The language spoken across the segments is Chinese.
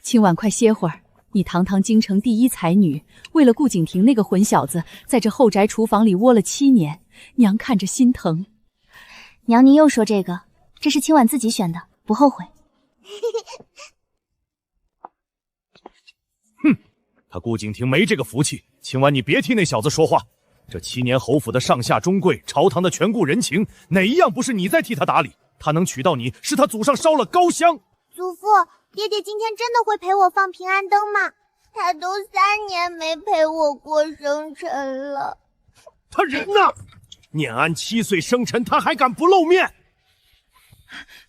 今晚快歇会儿。你堂堂京城第一才女，为了顾景婷那个混小子，在这后宅厨房里窝了7年，娘看着心疼。娘，您又说这个，这是清婉自己选的，不后悔。哼，他顾景婷没这个福气。清婉，你别替那小子说话。这7年侯府的上下中贵，朝堂的权顾人情，哪一样不是你在替他打理？他能娶到你，是他祖上烧了高香。祖父，爹爹今天真的会陪我放平安灯吗？他都3年没陪我过生辰了。他人呢？念安7岁生辰，他还敢不露面？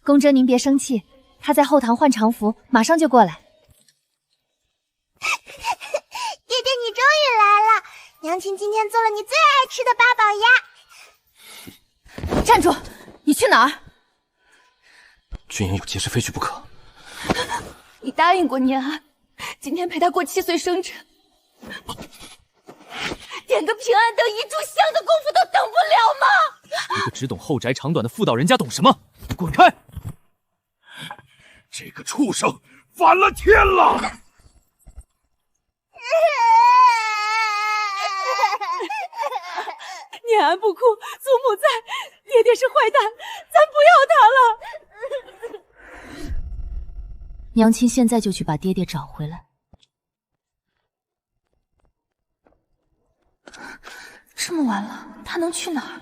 宫珍，您别生气，他在后堂换常服，马上就过来。爹爹，你终于来了！娘亲今天做了你最爱吃的八宝鸭。站住！你去哪儿？君言有急事非去不可。你答应过念安，今天陪他过7岁生辰，点个平安灯、一炷香的功夫都等不了吗？一个只懂后宅长短的妇道人家懂什么？滚开！这个畜生反了天了！念安不哭，祖母在，爹爹是坏蛋，咱不要他了。娘亲现在就去把爹爹找回来。这么晚了，他能去哪儿？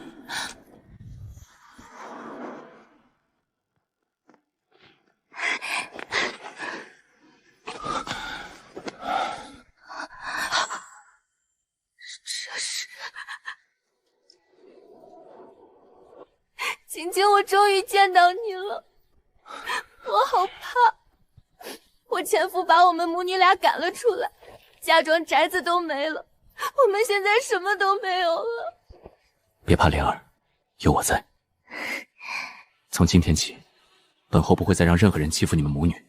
这是晴晴，我终于见到你了，我好怕。我前夫把我们母女俩赶了出来，家庄宅子都没了，我们现在什么都没有了。别怕，莲儿，有我在。从今天起，本后不会再让任何人欺负你们母女。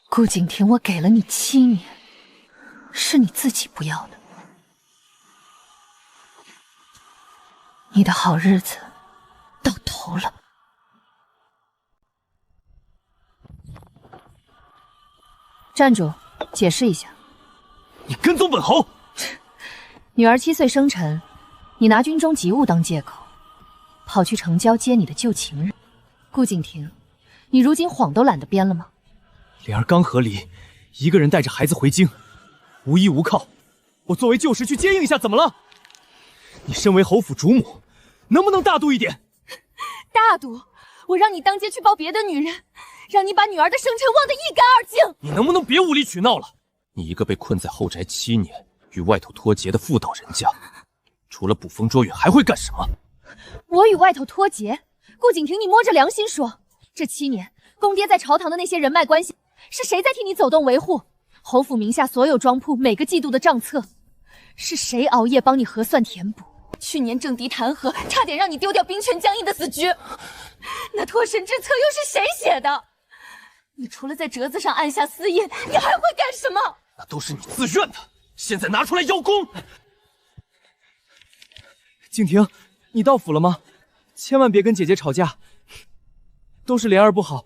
顾景婷，我给了你7年，是你自己不要的。你的好日子到头了。站住，解释一下。你跟踪本侯！女儿7岁生辰，你拿军中急务当借口，跑去城郊接你的旧情人。顾景婷，你如今谎都懒得编了吗？莲儿刚和离，一个人带着孩子回京，无依无靠，我作为旧时去接应一下，怎么了？你身为侯府主母，能不能大度一点？大度？我让你当街去抱别的女人，让你把女儿的生辰忘得一干二净。你能不能别无理取闹了？你一个被困在后宅7年，与外头脱节的妇道人家，除了捕风捉影，还会干什么？我与外头脱节？顾景婷，你摸着良心说，这7年，公爹在朝堂的那些人脉关系，是谁在替你走动维护？侯府名下所有庄铺每个季度的账册，是谁熬夜帮你核算填补？去年政敌弹劾，差点让你丢掉兵权将印的死局，那脱身之册又是谁写的？你除了在折子上按下私印，你还会干什么？那都是你自愿的，现在拿出来邀功！景婷，你到府了吗？千万别跟姐姐吵架，都是莲儿不好，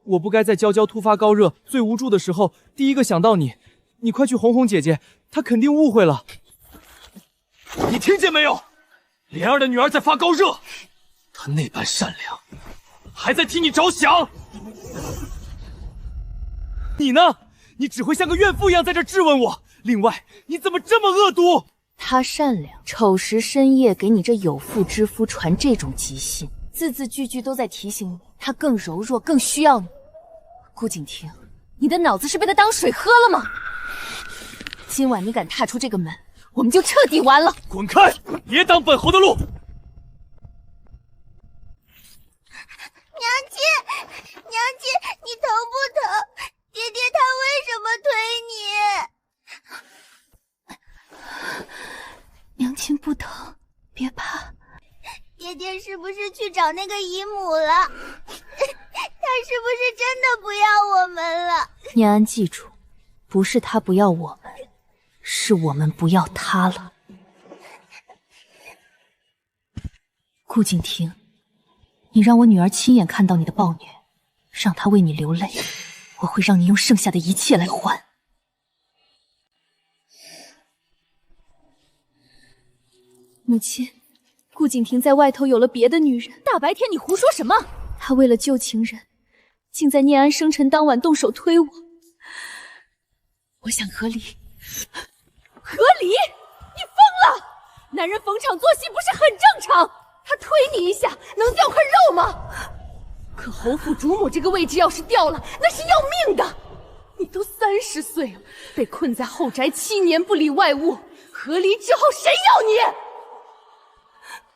我不该在娇娇突发高热、最无助的时候第一个想到你。你快去哄哄姐姐，她肯定误会了。你听见没有？莲儿的女儿在发高热，她那般善良，还在替你着想。你呢？你只会像个怨妇一样在这质问我。另外，你怎么这么恶毒？他善良，丑时深夜给你这有妇之夫传这种急信，字字句句都在提醒你，他更柔弱，更需要你。顾景婷，你的脑子是被他当水喝了吗？今晚你敢踏出这个门，我们就彻底完了。滚开！别挡本侯的路！娘亲，娘亲，你疼不疼？爹爹他为什么推你？娘亲不疼，别怕。爹爹是不是去找那个姨母了？他是不是真的不要我们了？念安，记住，不是他不要我们，是我们不要他了。顾景婷，你让我女儿亲眼看到你的暴虐，让她为你流泪，我会让你用剩下的一切来还。母亲，顾景婷在外头有了别的女人。大白天你胡说什么？她为了救情人，竟在念安生辰当晚动手推我。我想和离。和离？你疯了！男人逢场作戏不是很正常？他推你一下，能掉块肉吗？可侯府主母这个位置要是掉了，那是要命的。你都30岁了，被困在后宅7年不理外物，和离之后谁要你？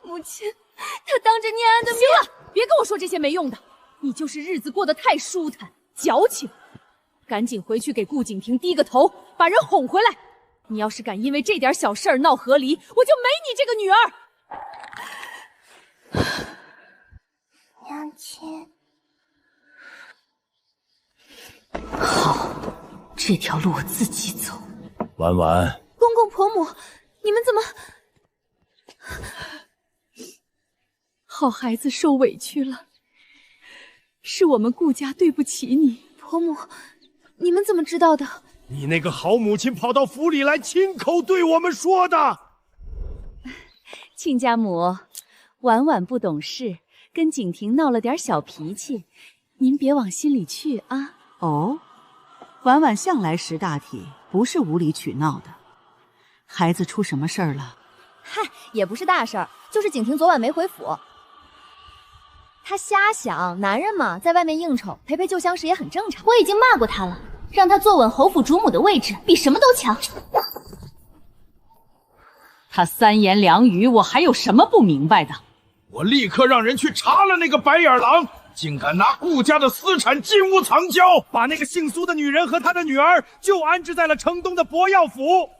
母亲，他当着念安的面……行了，别跟我说这些没用的。你就是日子过得太舒坦，矫情。赶紧回去给顾景婷低个头，把人哄回来。你要是敢因为这点小事儿闹和离，我就没你这个女儿。娘亲，好，这条路我自己走。婉婉，公公婆母，你们怎么……好孩子受委屈了，是我们顾家对不起你。婆母，你们怎么知道的？你那个好母亲跑到府里来，亲口对我们说的。亲家母，婉婉不懂事，跟景婷闹了点小脾气，您别往心里去啊。哦，婉婉向来识大体，不是无理取闹的。孩子出什么事儿了？嗨，也不是大事儿，就是景婷昨晚没回府。她瞎想，男人嘛，在外面应酬，陪陪旧相识也很正常。我已经骂过她了，让她坐稳侯府主母的位置，比什么都强。他三言两语，我还有什么不明白的？我立刻让人去查了那个白眼狼，竟敢拿顾家的私产金屋藏娇，把那个姓苏的女人和她的女儿就安置在了城东的博药府。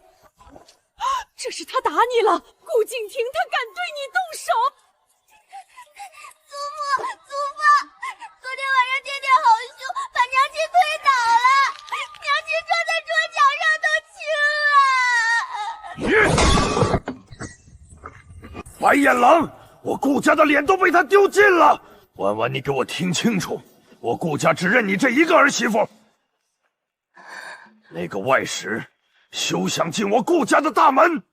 这是他打你了，顾景婷，他敢对你动手！祖母，昨天晚上爹爹好凶，把娘亲推倒了，娘亲撞在桌角上都青了。白眼狼，我顾家的脸都被他丢尽了。婉婉，你给我听清楚，我顾家只认你这一个儿媳妇，那个外室休想进我顾家的大门。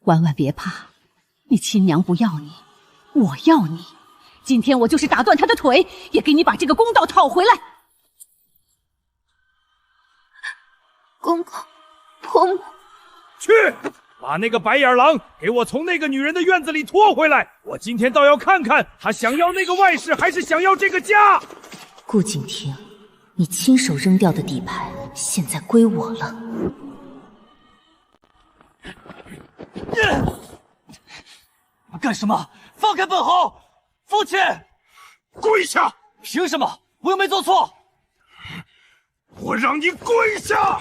婉婉别怕，你亲娘不要你，我要你。今天我就是打断他的腿，也给你把这个公道讨回来。公公，婆母，去，把那个白眼狼给我从那个女人的院子里拖回来。我今天倒要看看他想要那个外室，还是想要这个家。顾景婷，你亲手扔掉的底牌，现在归我了。干什么？放开本侯！父亲，跪下！凭什么？我又没做错。我让你跪下！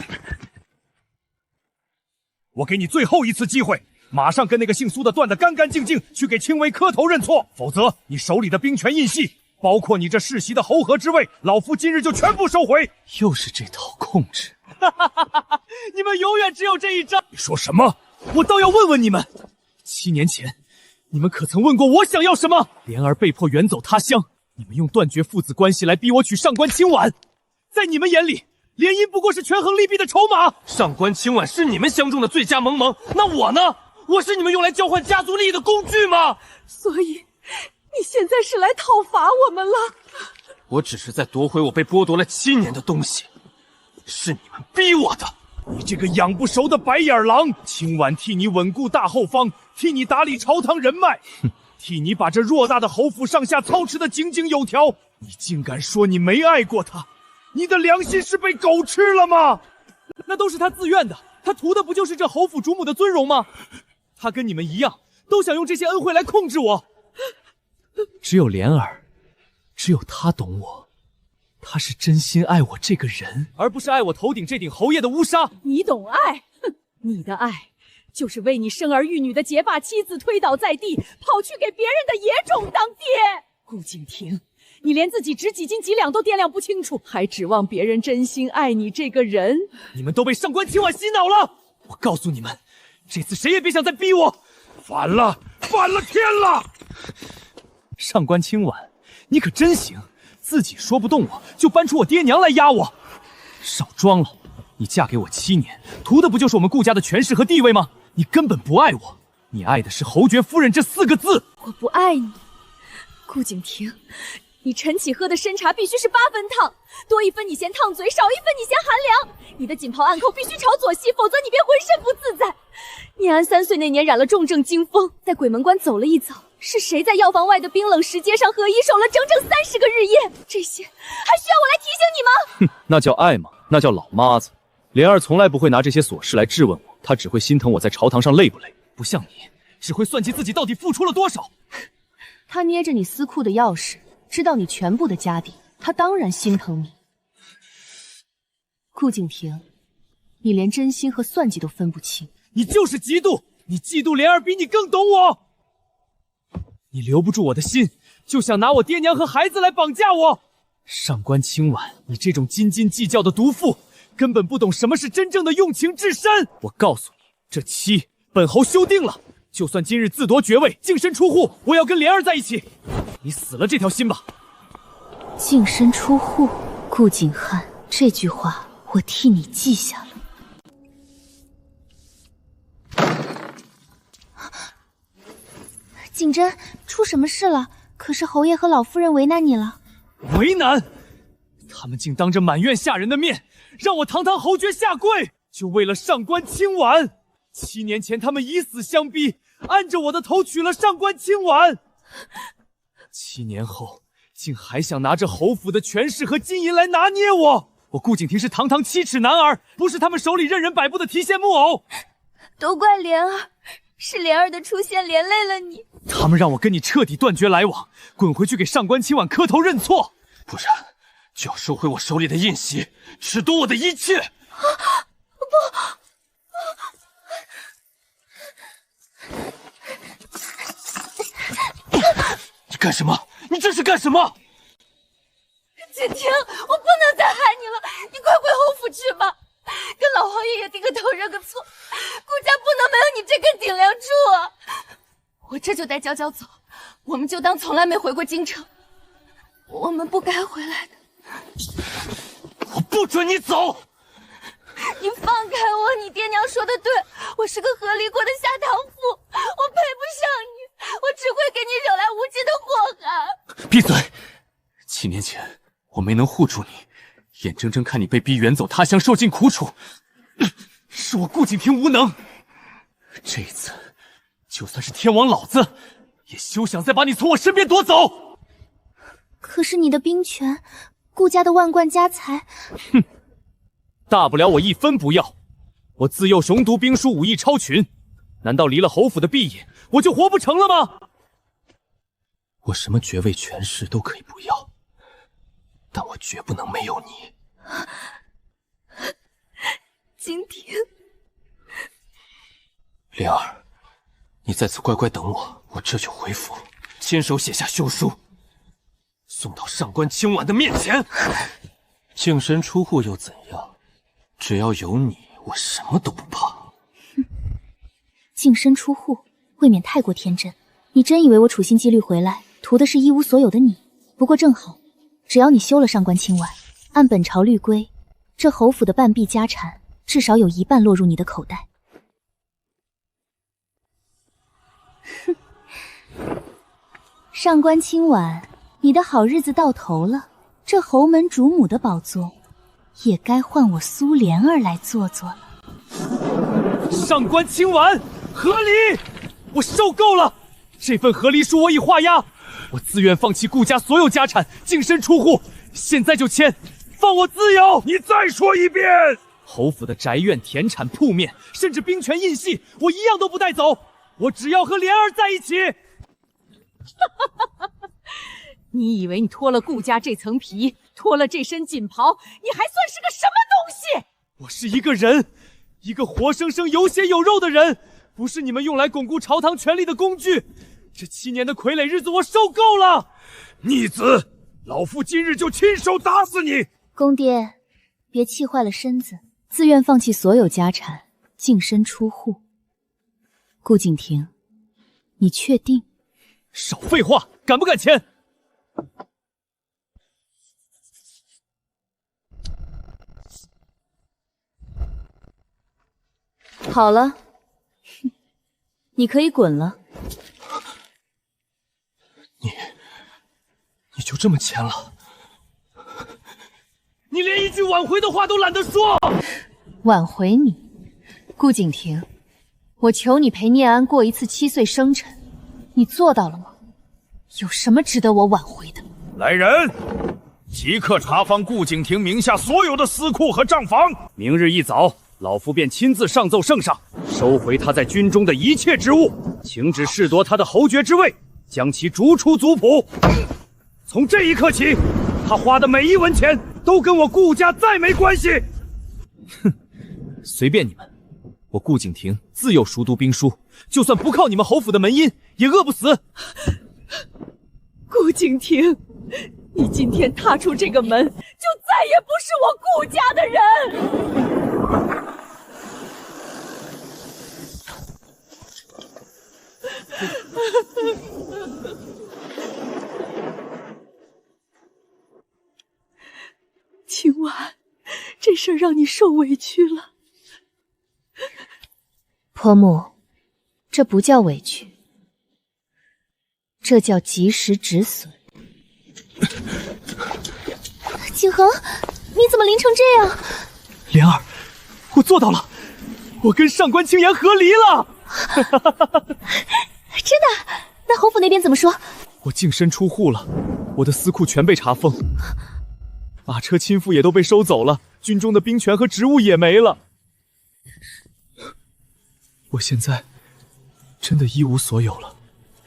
我给你最后一次机会，马上跟那个姓苏的断得干干净净，去给青薇磕头认错，否则你手里的兵权印系，包括你这世袭的侯河之位，老夫今日就全部收回。又是这套控制，你们永远只有这一招。你说什么？我倒要问问你们，7年前，你们可曾问过我想要什么？莲儿被迫远走他乡，你们用断绝父子关系来逼我娶上官清婉，在你们眼里，联姻不过是权衡利弊的筹码。上官清婉是你们相中的最佳萌萌，那我呢？我是你们用来交换家族利益的工具吗？所以，你现在是来讨伐我们了？我只是在夺回我被剥夺了7年的东西，是你们逼我的。你这个养不熟的白眼狼，清婉替你稳固大后方，替你打理朝堂人脉，替你把这偌大的侯府上下操持得井井有条，你竟敢说你没爱过他？你的良心是被狗吃了吗？那都是他自愿的，他图的不就是这侯府主母的尊荣吗？他跟你们一样，都想用这些恩惠来控制我。只有莲儿，只有他懂我，他是真心爱我这个人，而不是爱我头顶这顶侯爷的乌纱。你懂爱？哼，你的爱就是为你生儿育女的结发妻子推倒在地，跑去给别人的野种当爹。顾景婷，你连自己值几斤几两都掂量不清楚，还指望别人真心爱你这个人？你们都被上官清婉洗脑了！我告诉你们，这次谁也别想再逼我！反了天了！上官清婉你可真行，自己说不动我就搬出我爹娘来压我。少装了，你嫁给我7年，图的不就是我们顾家的权势和地位吗？你根本不爱我，你爱的是侯爵夫人这4个字。我不爱你，顾景亭，你晨起喝的参茶必须是8分烫，多1分你嫌烫嘴，少1分你嫌寒凉。你的锦袍暗扣必须朝左系，否则你便浑身不自在。念安3岁那年染了重症惊风，在鬼门关走了一遭。是谁在药房外的冰冷石阶上合衣守了整整30个日夜？这些还需要我来提醒你吗？哼，那叫爱吗？那叫老妈子。莲儿从来不会拿这些琐事来质问我，她只会心疼我在朝堂上累不累，不像你，只会算计自己到底付出了多少。他捏着你私库的钥匙，知道你全部的家底，他当然心疼你。顾景亭，你连真心和算计都分不清，你就是嫉妒，你嫉妒莲儿比你更懂我。你留不住我的心，就想拿我爹娘和孩子来绑架我。上官清婉，你这种斤斤计较的毒妇，根本不懂什么是真正的用情至深。我告诉你，这妻本侯休定了，就算今日自夺爵位，净身出户，我要跟莲儿在一起。你死了这条心吧。净身出户，顾景瀚，这句话我替你记下了。景真，出什么事了？可是侯爷和老夫人为难你了？为难？他们竟当着满院下人的面，让我堂堂侯爵下跪，就为了上官清婉。7年前他们以死相逼，按着我的头娶了上官清婉。7年后，竟还想拿着侯府的权势和金银来拿捏我。我顾景亭是堂堂7尺男儿，不是他们手里任人摆布的提线木偶。都怪莲儿，是莲儿的出现连累了你。他们让我跟你彻底断绝来往，滚回去给上官清婉磕头认错，不然就要收回我手里的印玺，褫夺我的一切。你干什么？你这是干什么？景亭，我不能再害你了，你快回侯府去吧，跟老侯爷爷低个头认个错。顾家不能没有你这根顶梁柱啊！我这就带娇娇走，我们就当从来没回过京城。我们不该回来的。我不准你走！你放开我！你爹娘说的对，我是个合离国的下堂妇，我配不上你，我只会给你惹来无尽的祸害。闭嘴！7年前我没能护住你，眼睁睁看你被逼远走他乡，受尽苦楚，是我顾景亭无能。这一次，就算是天王老子，也休想再把你从我身边夺走。可是你的兵权，顾家的万贯家财，哼，大不了我1分不要。我自幼雄读兵书，武艺超群，难道离了侯府的庇荫，我就活不成了吗？我什么爵位权势都可以不要，但我绝不能没有你。景亭，灵儿，你在此乖乖等我，我这就回府，亲手写下休书，送到上官清婉的面前。净身出户又怎样？只要有你，我什么都不怕。净身出户未免太过天真，你真以为我处心积虑回来，图的是一无所有的你？不过正好，只要你休了上官清婉，按本朝律规，这侯府的半壁家产至少有1半落入你的口袋。哼，上官清婉，你的好日子到头了，这侯门主母的宝座也该换我苏莲儿来坐坐了。上官清婉，和离！我受够了！这份和离书我已画押，我自愿放弃顾家所有家产，净身出户，现在就签，放我自由！你再说一遍！侯府的宅院、田产、铺面，甚至兵权印系，我一样都不带走，我只要和莲儿在一起。你以为你脱了顾家这层皮，脱了这身锦袍，你还算是个什么东西？我是一个人，一个活生生有血有肉的人，不是你们用来巩固朝堂权力的工具。这7年的傀儡日子我受够了！逆子，老夫今日就亲手打死你！公爹，别气坏了身子，自愿放弃所有家产，净身出户。顾景亭，你确定？少废话，敢不敢签？好了，你可以滚了。你就这么签了？你连一句挽回的话都懒得说。挽回你，顾景亭，我求你陪念安过一次7岁生辰，你做到了吗？有什么值得我挽回的？来人，即刻查封顾景亭名下所有的私库和账房。明日一早，老夫便亲自上奏圣上，收回他在军中的一切职务，请旨褫夺他的侯爵之位，将其逐出族谱。从这一刻起，他花的每一文钱都跟我顾家再没关系。哼，随便你们，我顾景亭自幼熟读兵书，就算不靠你们侯府的门荫，也饿不死。顾景亭，你今天踏出这个门，就再也不是我顾家的人。清婉，这事儿让你受委屈了。婆母，这不叫委屈，这叫及时止损。景恒，你怎么淋成这样？莲儿，我做到了，我跟上官清言和离了。真的？那侯府那边怎么说？我净身出户了，我的私库全被查封，马车亲父也都被收走了，军中的兵权和职务也没了。我现在真的一无所有了。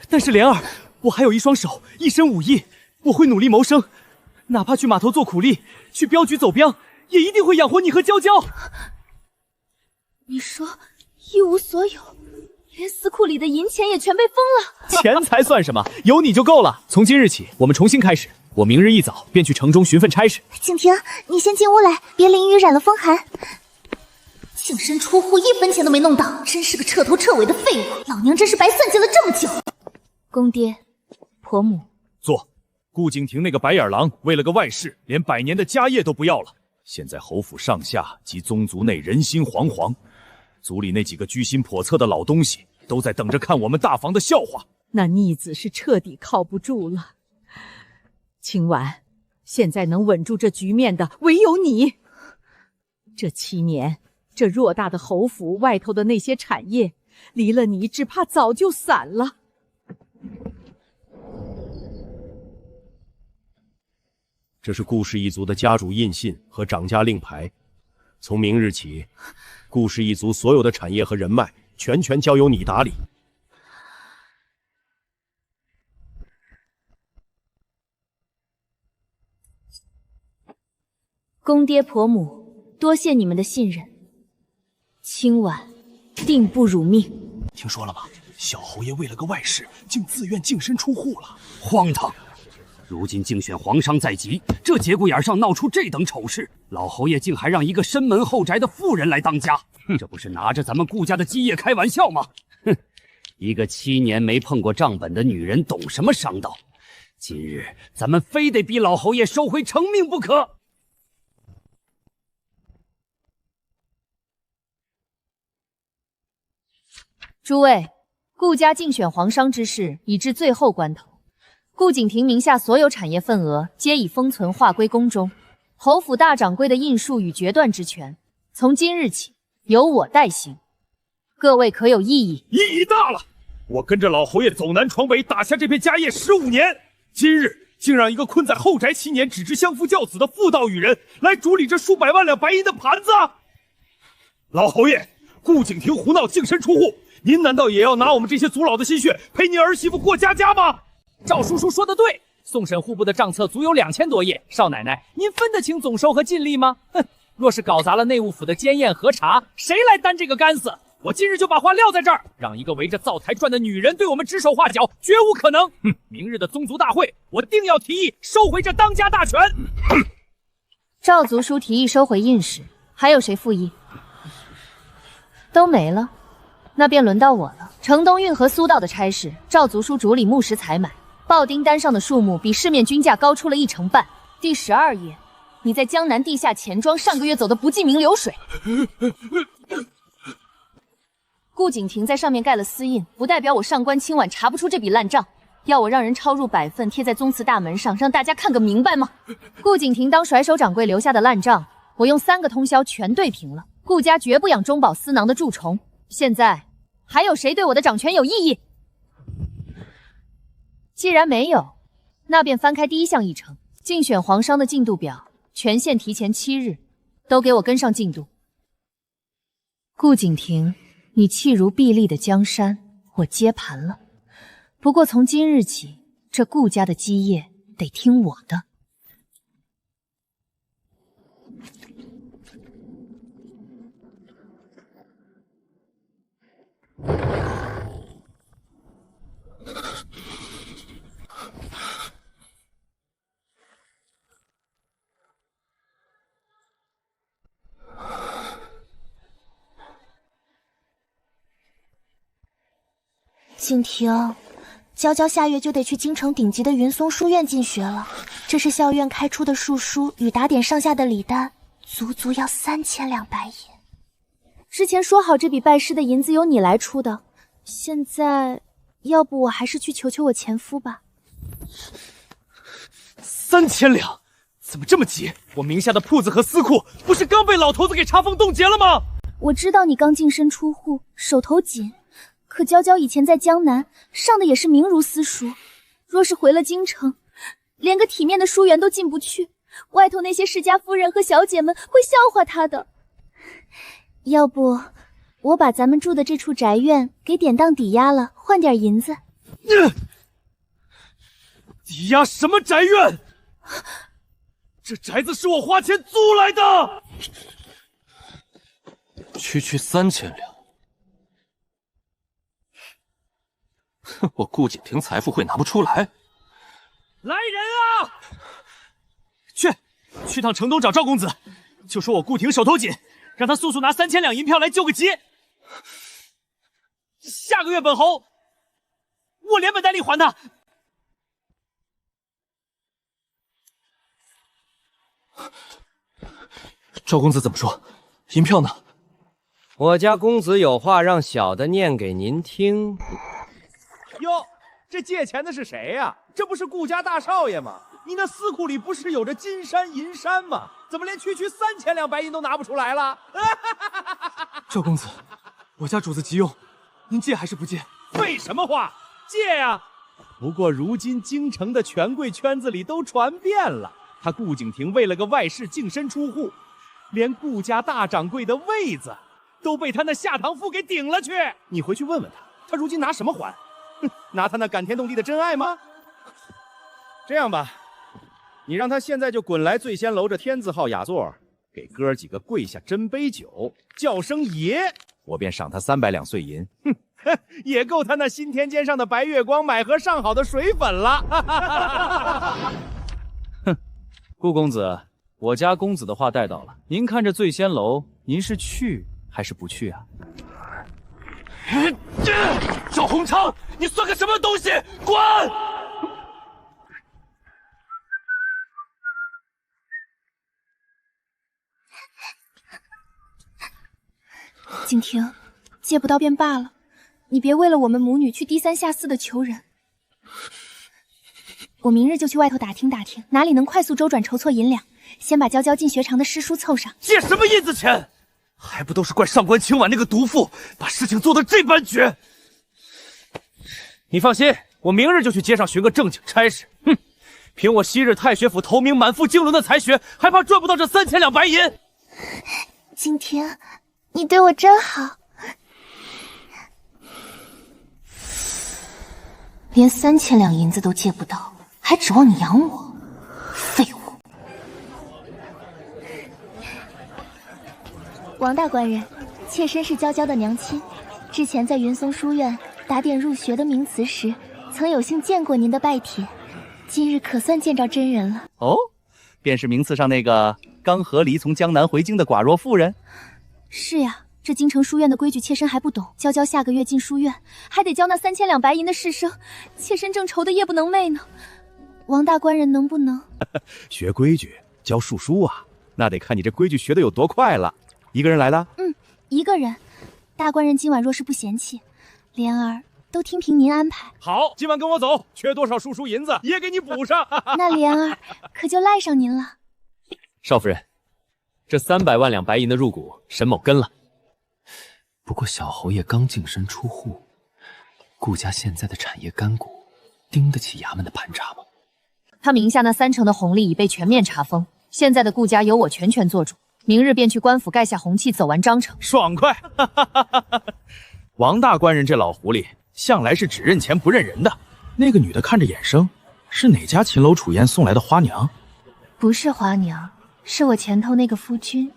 但是莲儿，我还有一双手，一身武艺，我会努力谋生，哪怕去码头做苦力，去镖局走镖，也一定会养活你和娇娇。你说一无所有，连私库里的银钱也全被封了。钱财算什么？有你就够了。从今日起，我们重新开始。我明日一早便去城中询问差事。景亭，你先进屋来，别淋雨染了风寒。净身出户，1分钱都没弄到，真是个彻头彻尾的废物。老娘真是白算计了这么久。公爹，婆母，坐。顾景亭那个白眼狼，为了个外室，连100年的家业都不要了。现在侯府上下及宗族内人心惶惶，族里那几个居心叵测的老东西，都在等着看我们大房的笑话。那逆子是彻底靠不住了。清婉，现在能稳住这局面的唯有你。这7年，这偌大的侯府外头的那些产业，离了你，只怕早就散了。这是顾氏一族的家主印信和掌家令牌。从明日起，顾氏一族所有的产业和人脉，全交由你打理。公爹婆母，多谢你们的信任。清婉定不辱命。听说了吗？小侯爷为了个外室，竟自愿净身出户了，荒唐！如今竞选皇商在即，这节骨眼上闹出这等丑事，老侯爷竟还让一个深门后宅的妇人来当家，这不是拿着咱们顾家的基业开玩笑吗？哼，一个7年没碰过账本的女人，懂什么商道？今日咱们非得逼老侯爷收回成命不可！诸位，顾家竞选皇商之事已至最后关头，顾景亭名下所有产业份额皆已封存划归宫中，侯府大掌柜的印数与决断之权，从今日起由我代行。各位可有异议？意义大了！我跟着老侯爷走南闯北，打下这片家业15年，今日竟让一个困在后宅7年、只知相夫教子的妇道与人来主理这数百万两白银的盘子！老侯爷，顾景亭胡闹，净身出户。您难道也要拿我们这些族老的心血陪您儿媳妇过家家吗？赵叔叔说的对，送审户部的账册足有2000多页，少奶奶，您分得清总收和净利吗？哼，若是搞砸了内务府的监验核查，谁来担这个干死？我今日就把话撂在这儿，让一个围着灶台转的女人对我们指手画脚，绝无可能。哼，明日的宗族大会，我定要提议收回这当家大权。赵族叔提议收回印史，还有谁复议？都没了。那便轮到我了。城东运河苏道的差事，赵族叔主理木石采买，报订单上的数目比市面均价高出了1成半。第12页，你在江南地下钱庄上个月走的不记名流水。顾景亭在上面盖了私印，不代表我上官清婉查不出这笔烂账。要我让人抄入100份，贴在宗祠大门上，让大家看个明白吗？顾景亭当甩手掌柜留下的烂账，我用3个通宵全对平了。顾家绝不养中饱私囊的蛀虫。现在还有谁对我的掌权有异议？既然没有，那便翻开第1项议程，竞选皇商的进度表，权限提前7日，都给我跟上进度。顾景亭，你弃如敝履的江山，我接盘了。不过从今日起，这顾家的基业得听我的。景亭，娇娇下月就得去京城顶级的云松书院进学了，这是校院开出的庶书与打点上下的礼单，足足要3000两白银。之前说好这笔拜师的银子由你来出的，现在要不我还是去求求我前夫吧。3000两，怎么这么急？我名下的铺子和私库不是刚被老头子给查封冻结了吗？我知道你刚净身出户，手头紧，可娇娇以前在江南上的也是名儒私塾，若是回了京城，连个体面的书园都进不去，外头那些世家夫人和小姐们会笑话她的。要不我把咱们住的这处宅院给典当抵押了，换点银子。抵押什么宅院？这宅子是我花钱租来的。区3000两，我顾景亭财富会拿不出来？来人啊！去趟城东找赵公子，就说我顾亭手头紧，让他速速拿3000两银票来救个急。下个月本侯，我连本带利还他。赵公子怎么说？银票呢？我家公子有话让小的念给您听。哟，这借钱的是谁呀？这不是顾家大少爷吗？你那私库里不是有着金山银山吗？怎么连区3000两白银都拿不出来了？赵公子，我家主子急用，您借还是不借？废什么话，借呀！不过如今京城的权贵圈子里都传遍了，他顾景亭为了个外室净身出户，连顾家大掌柜的位子都被他那下堂妇给顶了去。你回去问问他，他如今拿什么还？哼，拿他那感天动地的真爱吗？这样吧，你让他现在就滚来醉仙楼这天字号雅座，给哥几个跪下斟杯酒，叫声爷，我便赏他300两碎银。哼，也够他那新天间上的白月光买盒上好的水粉了。哼，顾公子，我家公子的话带到了，您看这醉仙楼，您是去还是不去啊？赵洪昌，你算个什么东西？滚！景亭，借不到便罢了，你别为了我们母女去低三下四的求人。我明日就去外头打听打听，哪里能快速周转筹措银两，先把娇娇进学堂的诗书凑上。借什么银子钱？还不都是怪上官清婉那个毒妇，把事情做得这般绝。你放心，我明日就去街上寻个正经差事。哼，凭我昔日太学府头名满腹经纶的才学，还怕赚不到这3000两白银？景亭，你对我真好，连3000两银子都借不到，还指望你养我？废物！王大官人，妾身是娇娇的娘亲，之前在云松书院打点入学的名词时，曾有幸见过您的拜帖，今日可算见着真人了。哦，便是名次上那个刚和离从江南回京的寡弱妇人。是呀，这京城书院的规矩，妾身还不懂。娇娇下个月进书院，还得交那3000两白银的试生，妾身正愁得夜不能寐呢。王大官人能不能学规矩教术书啊？那得看你这规矩学得有多快了。一个人来的？一个人。大官人今晚若是不嫌弃，莲儿都听凭您安排。好，今晚跟我走，缺多少输输银子也给你补上。那莲儿可就赖上您了。少夫人，这300万两白银的入股，沈某跟了。不过小侯爷刚净身出户，顾家现在的产业干股，经得起衙门的盘查吗？他名下那3成的红利已被全面查封，现在的顾家由我全权做主，明日便去官府盖下红契，走完章程。爽快！王大官人这老狐狸，向来是只认钱不认人的。那个女的看着眼生，是哪家秦楼楚燕送来的花娘？不是花娘，是我前头那个夫君，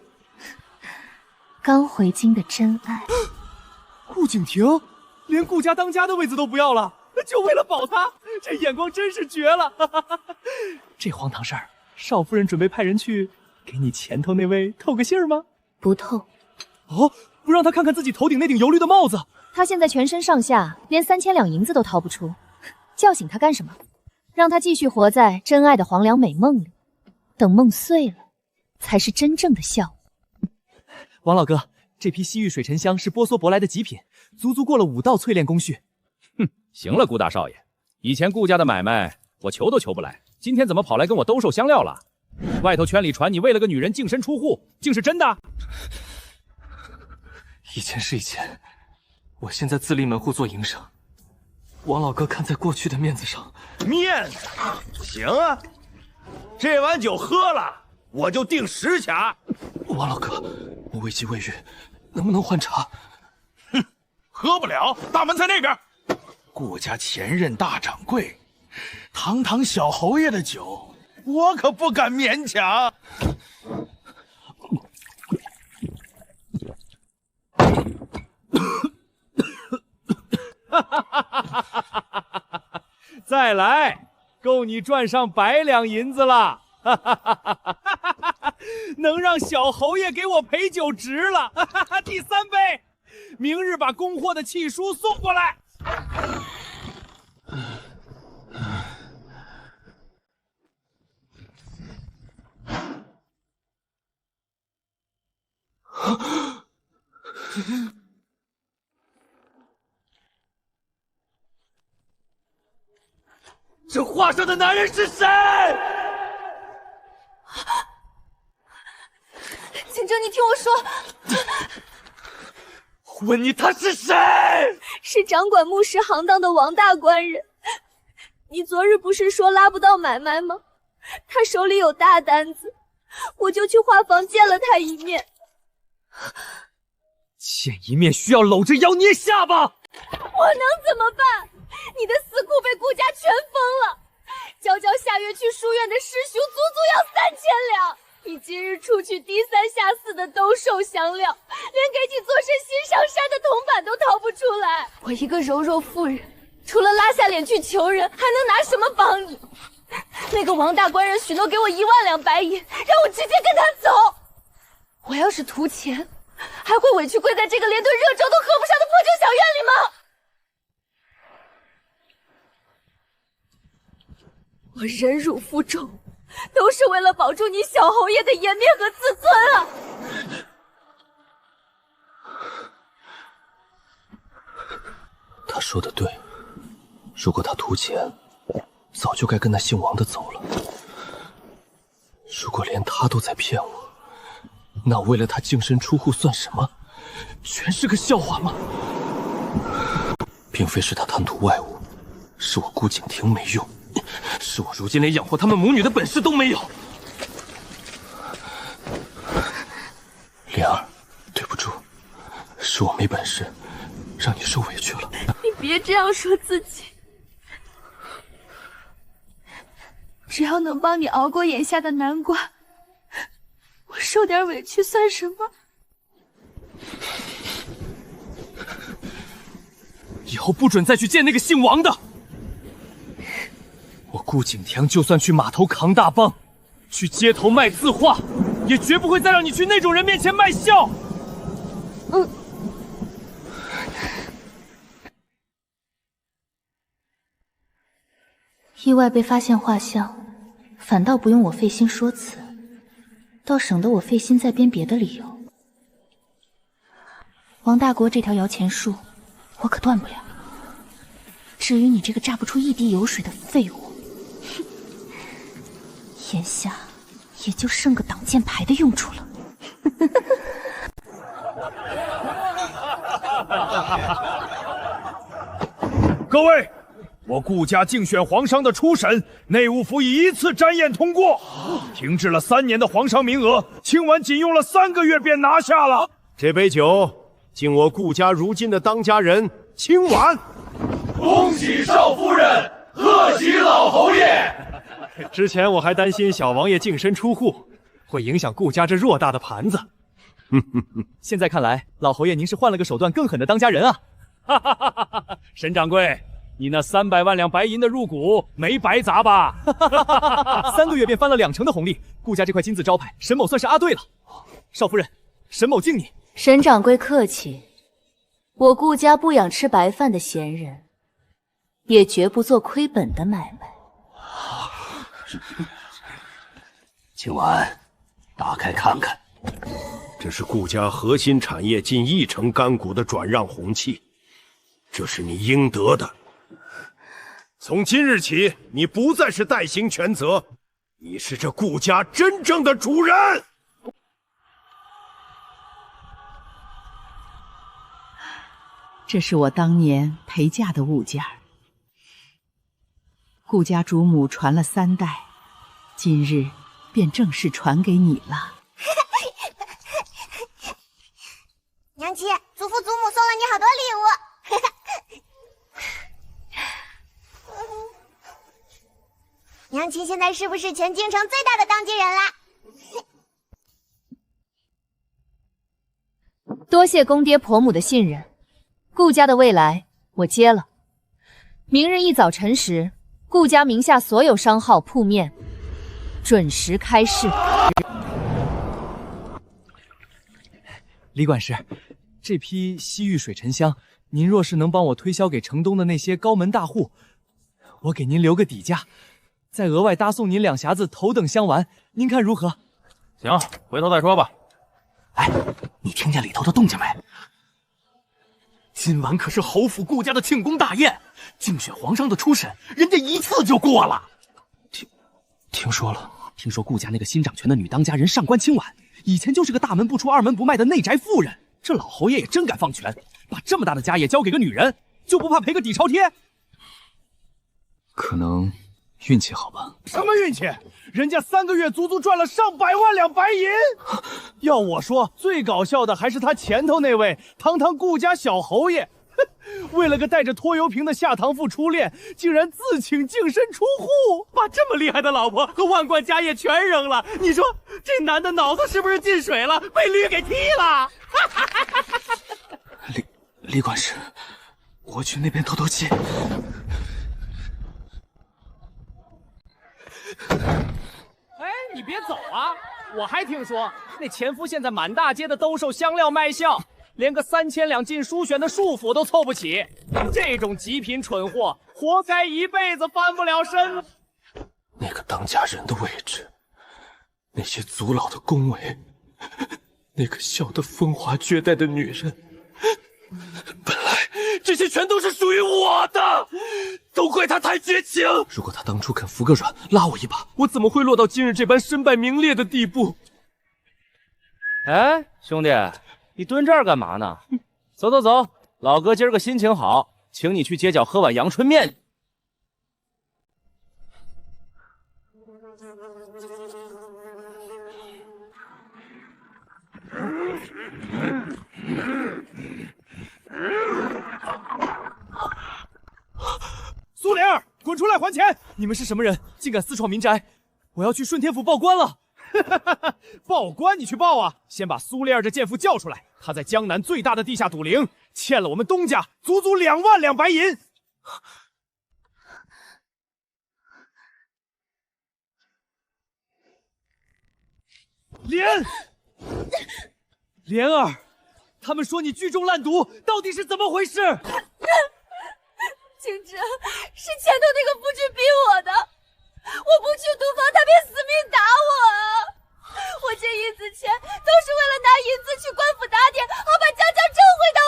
刚回京的真爱。顾景亭连顾家当家的位子都不要了，就为了保他，这眼光真是绝了！这荒唐事儿，少夫人准备派人去给你前头那位透个信儿吗？不透。哦，不让他看看自己头顶那顶油绿的帽子？他现在全身上下连3000两银子都掏不出，叫醒他干什么？让他继续活在真爱的黄粱美梦里，等梦碎了，才是真正的笑。王老哥，这批西域水沉香是波梭舶来的极品，足过了5道淬炼工序。哼，行了，顾大少爷，以前顾家的买卖我求都求不来，今天怎么跑来跟我兜售香料了？外头圈里传你为了个女人净身出户，竟是真的？以前是以前，我现在自立门户做营生。王老哥看在过去的面子上，面子行啊，这碗酒喝了，我就定10卡。王老哥，我未饥未愈，能不能换茶？哼，喝不了，大门在那边。顾家前任大掌柜，堂堂小侯爷的酒，我可不敢勉强。再来，够你赚上100两银子了！能让小侯爷给我陪酒值了！第3杯，明日把供货的契书送过来。这画上的男人是谁？景正，你听我说，问你他是谁？是掌管木石行当的王大官人。你昨日不是说拉不到买卖吗？他手里有大单子，我就去画坊见了他一面。见一面需要搂着腰捏下巴。我能怎么办？你的私库被顾家全封了，娇娇下月去书院的师兄足要3000两。你今日出去低3下4的兜售香料，连给你做身心上山的铜板都掏不出来。我一个柔弱妇人，除了拉下脸去求人，还能拿什么帮你？那个王大官人许诺给我1万两白银，让我直接跟他走。我要是图钱，还会委屈跪在这个连顿热粥都喝不上的破旧小院里吗？我忍辱负重，都是为了保住你小侯爷的颜面和自尊啊！他说的对，如果他图钱，早就该跟那姓王的走了。如果连他都在骗我，那我为了他净身出户算什么？全是个笑话吗？并非是他贪图外物，是我顾景亭没用，是我如今连养活他们母女的本事都没有。莲儿，对不住，是我没本事，让你受委屈了。你别这样说自己，只要能帮你熬过眼下的难关，我受点委屈算什么？以后不准再去见那个姓王的。我顾景亭就算去码头扛大棒，去街头卖字画，也绝不会再让你去那种人面前卖笑。意外被发现画像，反倒不用我费心说辞，倒省得我费心再编别的理由。王大国这条摇钱树，我可断不了。至于你这个榨不出一滴油水的废物，哼，眼下也就剩个挡箭牌的用处了。各位，我顾家竞选皇商的初审，内务府以一次瞻验通过，停滞了3年的皇商名额，清婉仅用了3个月便拿下了。这杯酒，敬我顾家如今的当家人清婉。恭喜少夫人，贺喜老侯爷。之前我还担心小王爷净身出户，会影响顾家这偌大的盘子。现在看来，老侯爷您是换了个手段更狠的当家人啊！哈哈哈哈哈！沈掌柜，你那300万两白银的入股没白砸吧？3个月便翻了2成的红利，顾家这块金字招牌，沈某算是阿对了。少夫人，沈某敬你。沈掌柜客气，我顾家不养吃白饭的闲人，也绝不做亏本的买卖。清婉，打开看看。这是顾家核心产业近1成干股的转让红契，这是你应得的。从今日起，你不再是代行权责，你是这顾家真正的主人。这是我当年陪嫁的物件，顾家主母传了3代，今日便正式传给你了。娘亲，祖父祖母送了你好多礼物。娘亲现在是不是全京城最大的当家人啦？多谢公爹婆母的信任，顾家的未来我接了。明日一早晨时，顾家名下所有商号铺面准时开市。李管事，这批西域水沉香，您若是能帮我推销给城东的那些高门大户，我给您留个底价，再额外搭送您2匣子头等香丸，您看如何？行，回头再说吧。哎，你听见里头的动静没？今晚可是侯府顾家的庆功大宴，竞选皇商的初审，人家一次就过了。听说了，听说顾家那个新掌权的女当家人上官清婉，以前就是个大门不出二门不迈的内宅妇人。这老侯爷也真敢放权，把这么大的家业交给个女人，就不怕赔个底朝天？可能运气好吧。什么运气？人家3个月足足赚了上百万两白银。要我说，最搞笑的还是他前头那位堂堂顾家小侯爷，为了个带着拖油瓶的下堂妇初恋，竟然自请净身出户，把这么厉害的老婆和万贯家业全扔了。你说这男的脑子是不是进水了，被驴给踢了？李管事，我去那边透透气。哎，你别走啊！我还听说那前夫现在满大街的兜售香料卖笑，连个3000两进书选的束缚都凑不起。这种极品蠢货，活该一辈子翻不了身。那个当家人的位置，那些祖老的恭维，那个笑得风华绝代的女人，本来这些全都是属于我的，都怪他太绝情。如果他当初肯服个软，拉我一把，我怎么会落到今日这般身败名裂的地步？哎，兄弟，你蹲这儿干嘛呢？走走走，老哥今儿个心情好，请你去街角喝碗阳春面。苏灵儿，滚出来还钱！你们是什么人，竟敢私闯民宅？我要去顺天府报官了。报官你去报啊！先把苏烈儿这贱妇叫出来，她在江南最大的地下赌灵，欠了我们东家足足2万两白银。莲儿，他们说你聚众烂赌，到底是怎么回事？景之，是前头那个夫君逼我的，我不去赌坊，他便死命打我啊！我借银子钱都是为了拿银子去官府打点，好把江家挣回到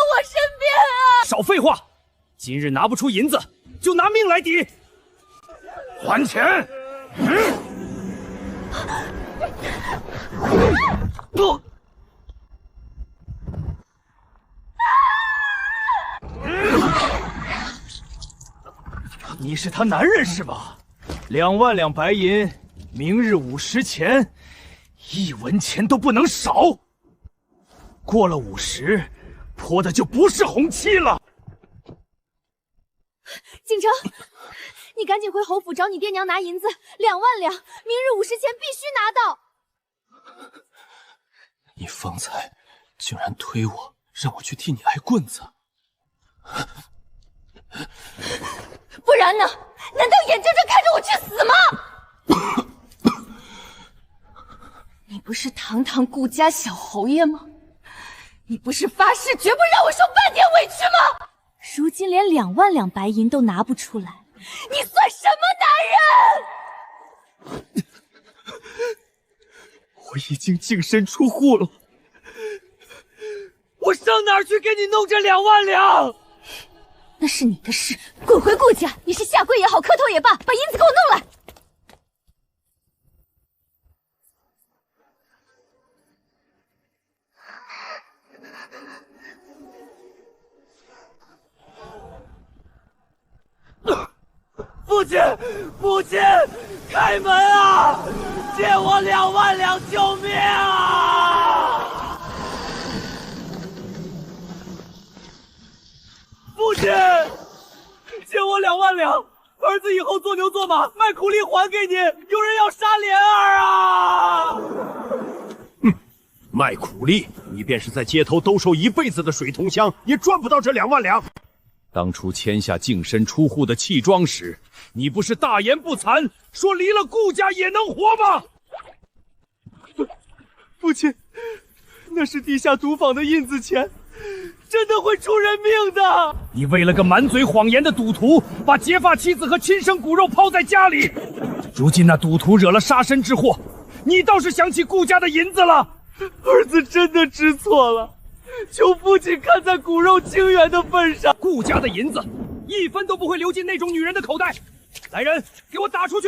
今日拿不出银子，就拿命来抵！还钱！不！你是他男人是吧？2万两白银，明日午时前，1文钱都不能少。过了午时，泼的就不是红漆了。景城，你赶紧回侯府找你爹娘拿银子，2万两，明日午时前必须拿到。你方才竟然推我，让我去替你挨棍子，不然呢？难道眼睁睁看着我去死吗？你不是堂堂顾家小侯爷吗？你不是发誓绝不让我受半点委屈吗？如今连2万两白银都拿不出来，你算什么男人？我已经净身出户了，我上哪儿去给你弄这2万两？那是你的事，滚回顾家！你是下跪也好，磕头也罢，把银子给我弄来。父亲，父亲，开门啊！借我2万两，救命啊！父亲，借我2万两，儿子以后做牛做马，卖苦力还给你。有人要杀莲儿啊！卖苦力，你便是在街头兜售一辈子的水桐香，也赚不到这2万两。当初签下净身出户的契庄时，你不是大言不惭，说离了顾家也能活吗？父亲，那是地下赌坊的印子钱，真的会出人命的。你为了个满嘴谎言的赌徒，把结发妻子和亲生骨肉抛在家里，如今那赌徒惹了杀身之祸，你倒是想起顾家的银子了。儿子真的知错了，求父亲看在骨肉清源的份上，顾家的银子1分都不会流进那种女人的口袋。来人，给我打出去！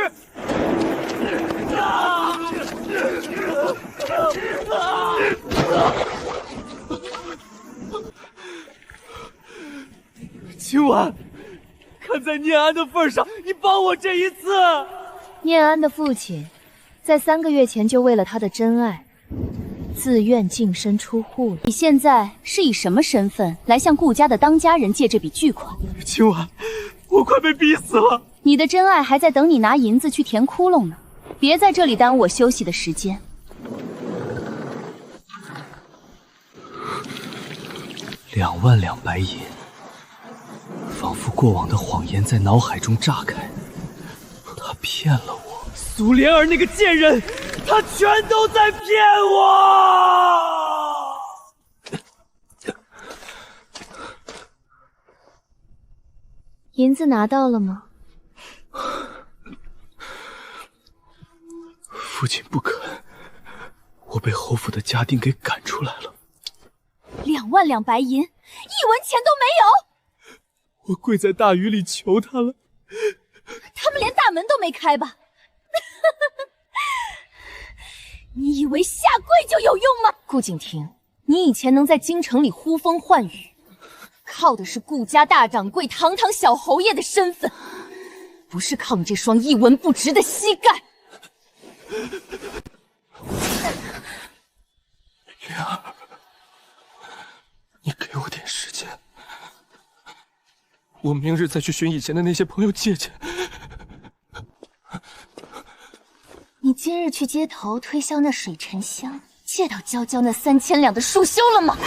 今晚，看在念安的份上，你帮我这一次。念安的父亲，在3个月前就为了他的真爱，自愿净身出户了。你现在是以什么身份来向顾家的当家人借这笔巨款？今晚，我快被逼死了。你的真爱还在等你拿银子去填窟窿呢，别在这里耽误我休息的时间。2万两白银，仿佛过往的谎言在脑海中炸开。他骗了我，苏莲儿那个贱人，他全都在骗我。银子拿到了吗？父亲不肯，我被侯府的家丁给赶出来了。2万两白银，1文钱都没有。我跪在大雨里求他了，他们连大门都没开吧？你以为下跪就有用吗？顾景亭，你以前能在京城里呼风唤雨，靠的是顾家大掌柜、堂堂小侯爷的身份，不是靠你这双一文不值的膝盖。莲儿，你给我点时间，我明日再去寻以前的那些朋友借钱。你今日去街头推销那水沉香，借到娇娇那3000两的束修了吗？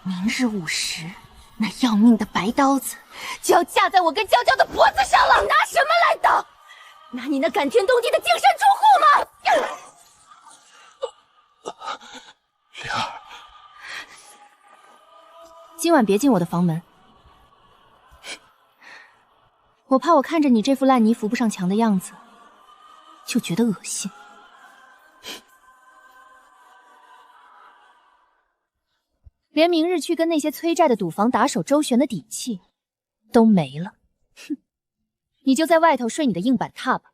明日午时，那要命的白刀子就要架在我跟娇娇的脖子上了，拿什么来挡？拿你那感天动地的净身出户吗？莲儿，今晚别进我的房门，我怕我看着你这副烂泥扶不上墙的样子，就觉得恶心。连明日去跟那些催债的赌房打手周旋的底气都没了。哼，你就在外头睡你的硬板榻吧。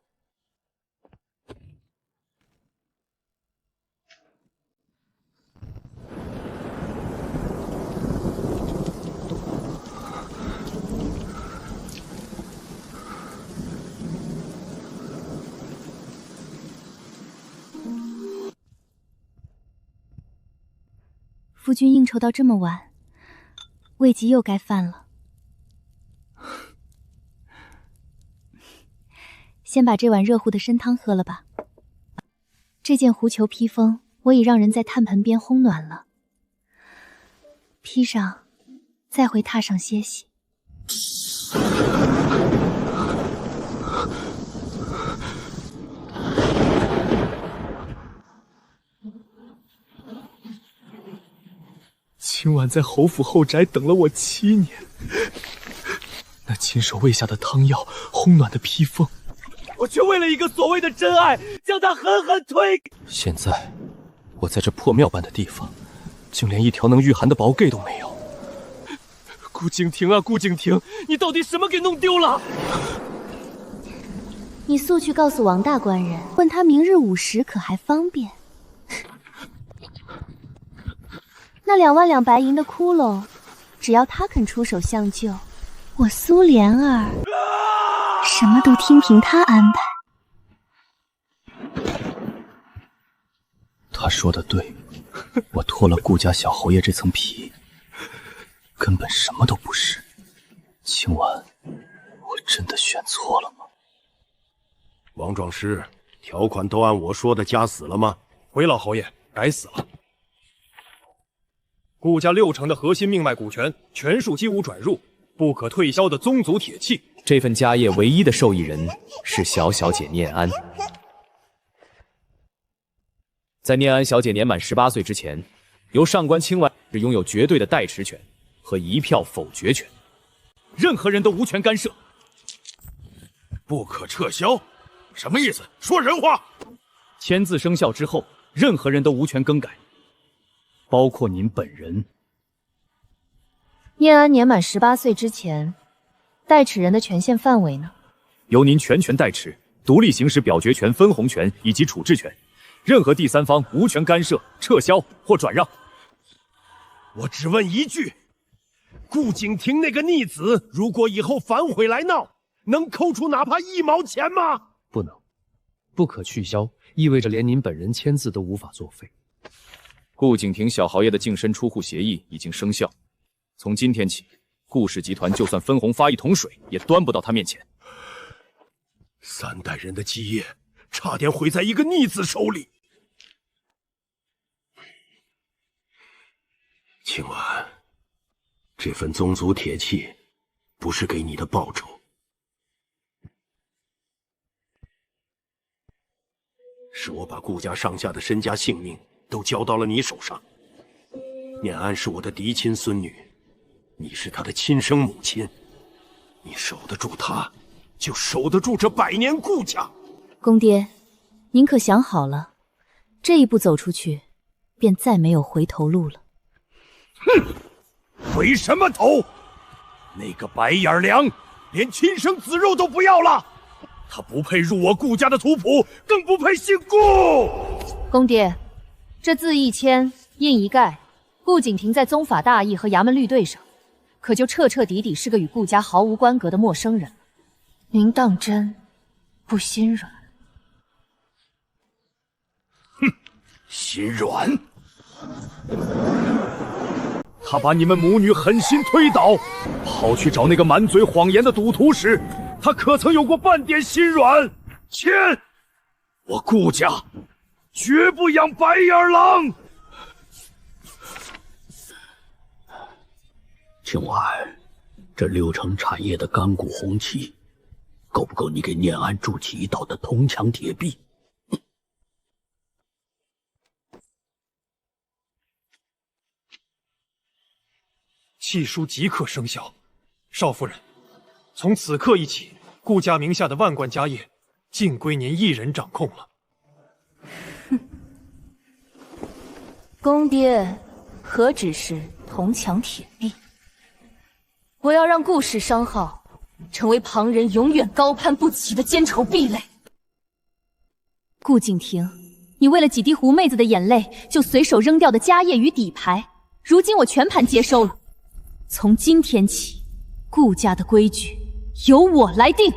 夫君应酬到这么晚，未及又该饭了。先把这碗热乎的参汤喝了吧。这件狐裘披风我已让人在炭盆边烘暖了，披上，再回榻上歇息。今晚在侯府后宅等了我7年，那亲手喂下的汤药，烘暖的披风，我却为了一个所谓的真爱，将它狠狠推。现在，我在这破庙般的地方，竟连一条能御寒的薄褂都没有。顾景亭啊，顾景亭，你到底什么给弄丢了？你速去告诉王大官人，问他明日午时可还方便。那2万两白银的窟窿，只要他肯出手相救，我苏莲儿什么都听凭他安排。他说的对，我脱了顾家小侯爷这层皮，根本什么都不是。今晚我真的选错了吗？王壮师，条款都按我说的加死了吗？回老侯爷，改死了。顾家60%的核心命脉股权全数姬无转入，不可退销的宗族铁器。这份家业唯一的受益人是小小姐念安。在念安小姐年满18岁之前，由上官清婉只拥有绝对的代持权和1票否决权，任何人都无权干涉。不可撤销？什么意思？说人话！签字生效之后，任何人都无权更改，包括您本人。念安年满18岁之前，代持人的权限范围呢？由您全权代持，独立行使表决权、分红权以及处置权，任何第三方无权干涉、撤销或转让。我只问一句：顾景亭那个逆子，如果以后反悔来闹，能扣除哪怕1毛钱吗？不能，不可去销，意味着连您本人签字都无法作废。顾景亭小豪爷的净身出户协议已经生效，从今天起，顾氏集团就算分红发1桶水，也端不到他面前。3代人的基业，差点毁在一个逆子手里。今晚，这份宗族铁器，不是给你的报酬。是我把顾家上下的身家性命都交到了你手上。念安是我的嫡亲孙女，你是她的亲生母亲，你守得住她，就守得住这100年顾家。公爹，您可想好了，这一步走出去，便再没有回头路了。哼，回什么头？那个白眼良连亲生子肉都不要了。他不配入我顾家的族谱，更不配姓顾。公爹，这字一签，印一盖，顾景亭在宗法大义和衙门律队上，可就彻彻底底是个与顾家毫无关格的陌生人。您当真不心软？哼，心软？他把你们母女狠心推倒，跑去找那个满嘴谎言的赌徒时，他可曾有过半点心软？签！我顾家绝不养白眼狼。今晚这60%产业的干股红旗，够不够你给念安筑起一道的铜墙铁壁？契书即刻生效。少夫人，从此刻一起，顾家名下的万贯家业，尽归您一人掌控了。公爹，何止是铜墙铁壁？我要让顾氏商号成为旁人永远高攀不起的奸丑壁垒。顾景亭，你为了几滴狐妹子的眼泪就随手扔掉的家业与底牌，如今我全盘接收了。从今天起，顾家的规矩由我来定。